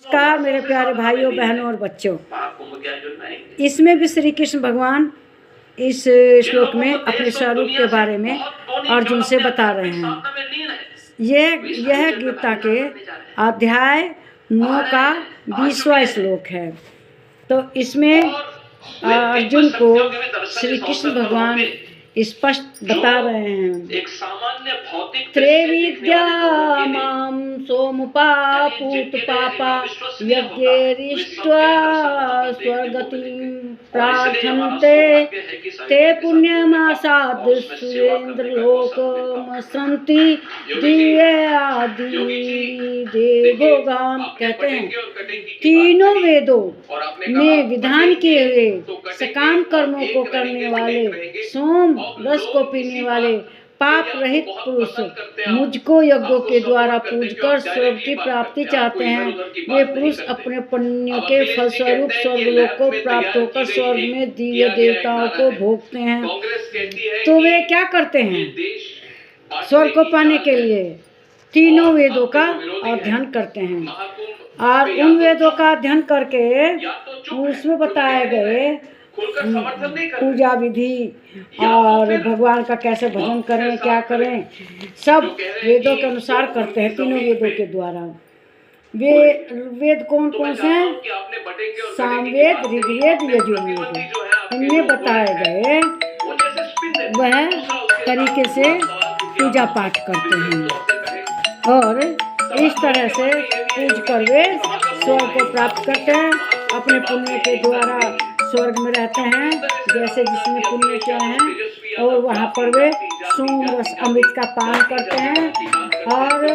नमस्कार मेरे प्यारे भाइयों बहनों और बच्चों। इसमें भी श्री कृष्ण भगवान इस श्लोक में अपने स्वरूप के बारे में अर्जुन से बता रहे हैं। यह गीता के अध्याय 9 का 20वां श्लोक है। तो इसमें अर्जुन को श्री कृष्ण भगवान स्पष्ट बता रहे हैं, एक सामान्य भौतिक त्रैविद्या मां सोमुपापूत पापा यज्ञेरिष्ट्वा स्वर्गतिं प्रार्थन्ते ते पुण्यमासाद् सुरेंद्रलोकं सन्ति दिव्यादि देवोगान। कहते हैं तीनों वेदों में विधान किए हुए सकाम कर्मों को करने वाले, सोम रस को पीने वाले, पाप रहित पुरुष मुझको यज्ञों के द्वारा पूजकर स्वर्ग की प्राप्ति चाहते हैं। वे पुरुष अपने पुण्य के फलस्वरूप स्वर्गलोक को प्राप्त होकर स्वर्ग में दिव्य देवताओं को भोगते हैं। तो वे क्या करते हैं? स्वर्ग को पाने के लिए तीनों वेदों का अध्ययन करते हैं, और उन वेदों का अध्ययन करके उसमें बताए गए पूजा विधि और भगवान का कैसे भजन करें, क्या करें, सब वेदों के अनुसार करते हैं। तीनों वेदों के द्वारा वेद कौन कौन से हैं? सामवेद, ऋग्वेद, यजुर्वेद। इनमें बताए गए वह तरीके से पूजा पाठ करते हैं, और इस तरह से पूज कर वे स्वर्ग को प्राप्त करते हैं। अपने पुण्य के द्वारा स्वर्ग में रहते हैं, जैसे जिसने पुण्य किया है, और वहाँ पर वे सोम रस अमृत का पान करते हैं, और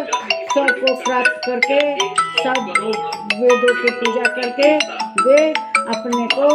स्वर्ग को प्राप्त करके सब वेदों की पूजा करके वे अपने को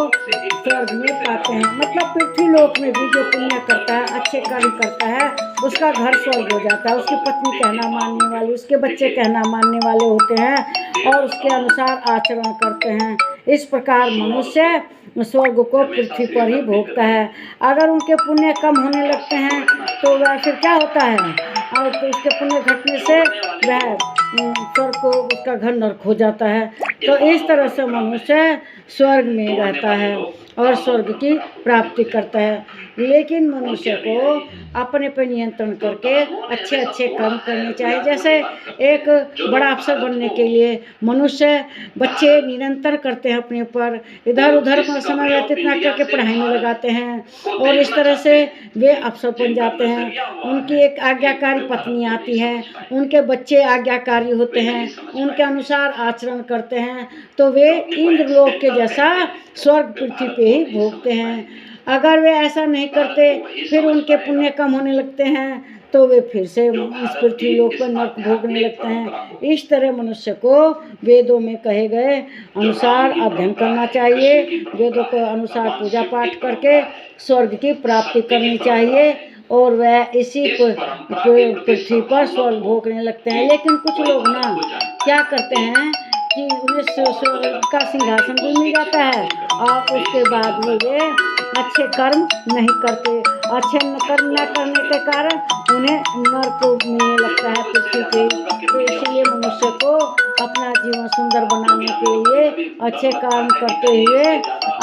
स्वर्ग में पाते हैं। मतलब पृथ्वी लोक में भी जो पुण्य करता है, अच्छे कार्य करता है, उसका घर स्वर्ग हो जाता है। उसकी पत्नी कहना मानने वाली, उसके बच्चे कहना मानने वाले होते हैं और उसके अनुसार आचरण करते हैं। इस प्रकार मनुष्य स्वर्ग को पृथ्वी पर ही भोगता है। अगर उनके पुण्य कम होने लगते हैं तो वह फिर क्या होता है, और तो उसके पुण्य घटने से वह स्वर्ग को, उसका घर नरक हो जाता है। तो इस तरह से मनुष्य स्वर्ग में रहता है और स्वर्ग की प्राप्ति करता है। लेकिन मनुष्य को अपने पर नियंत्रण करके अच्छे अच्छे कर्म करने चाहिए। जैसे एक बड़ा अफसर बनने के लिए मनुष्य, बच्चे निरंतर करते हैं अपने ऊपर, इधर उधर समय व्यतीत न करके पढ़ाई में लगाते हैं, और इस तरह से वे अफसर बन जाते हैं। उनकी एक आज्ञाकारी पत्नी आती है, उनके बच्चे आज्ञाकारी होते हैं, उनके अनुसार आचरण करते हैं, तो वे इंद्रलोक के जैसा स्वर्ग पृथ्वी पे ही भोगते हैं। अगर वे ऐसा नहीं करते, फिर उनके पुण्य कम होने लगते हैं, तो वे फिर से इस पृथ्वी लोक पर नरक भोगने लगते हैं। इस तरह मनुष्य को वेदों में कहे गए अनुसार अध्ययन करना चाहिए। वेदों के अनुसार पूजा पाठ करके स्वर्ग की प्राप्ति करनी चाहिए, और वह इसी पृथ्वी पर स्वर्ग भोगने लगते हैं। लेकिन कुछ लोग ना क्या करते हैं कि उन्हें स्वर्ग का सिंहासन भी मिल जाता है, और उसके बाद में वे अच्छे कर्म नहीं करते। अच्छे कर्म न करने के कारण उन्हें नरक मिलने लगता है पृथ्वी पे। तो इसलिए मनुष्य को अपना जीवन सुंदर बनाने के लिए अच्छे काम करते हुए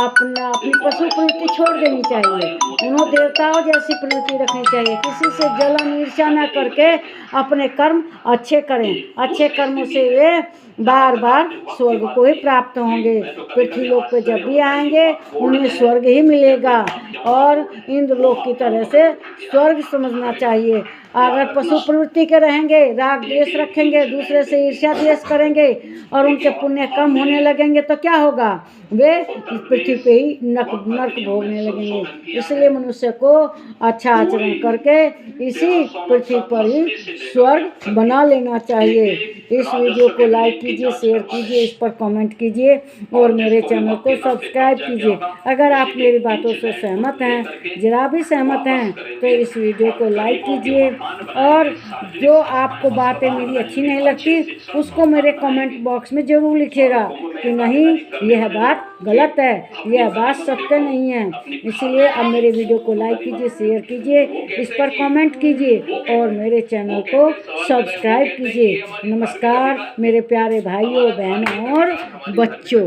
अपनी पशु प्रवृत्ति छोड़ देनी चाहिए। उन्हें देवताओं जैसी प्रवृत्ति रखनी चाहिए। किसी से जलन ईर्ष्या न करके अपने कर्म अच्छे करें। अच्छे कर्मों से वे बार बार स्वर्ग को ही प्राप्त होंगे। पृथ्वी लोक पे जब भी आएंगे उन्हें स्वर्ग ही मिलेगा, और इंद्रलोक की तरह से स्वर्ग समझना चाहिए। अगर पशु प्रवृत्ति के रहेंगे, राग द्वेष रखेंगे, दूसरे से ईर्ष्या द्वेष करेंगे, और उनके पुण्य कम होने लगेंगे, तो क्या होगा? वे पृथ्वी पे ही नरक भोगने लगेंगे। इसलिए मनुष्य को अच्छा आचरण करके इसी पृथ्वी पर ही स्वर्ग बना लेना चाहिए। इस वीडियो को लाइक कीजिए, शेयर कीजिए, इस पर कमेंट कीजिए, और मेरे चैनल को सब्सक्राइब कीजिए। अगर आप मेरी बातों से सहमत हैं, जरा भी सहमत हैं, तो इस वीडियो को लाइक कीजिए, और जो आपको बातें मेरी अच्छी नहीं लगती उसको मेरे कमेंट बॉक्स में ज़रूर लिखिएगा। कि नहीं, यह बात गलत है, यह बात सत्य नहीं है। इसलिए अब मेरे वीडियो को लाइक कीजिए, शेयर कीजिए, इस पर कमेंट कीजिए और मेरे चैनल को सब्सक्राइब कीजिए। नमस्कार मेरे प्यारे भाइयों, बहनों और बच्चों।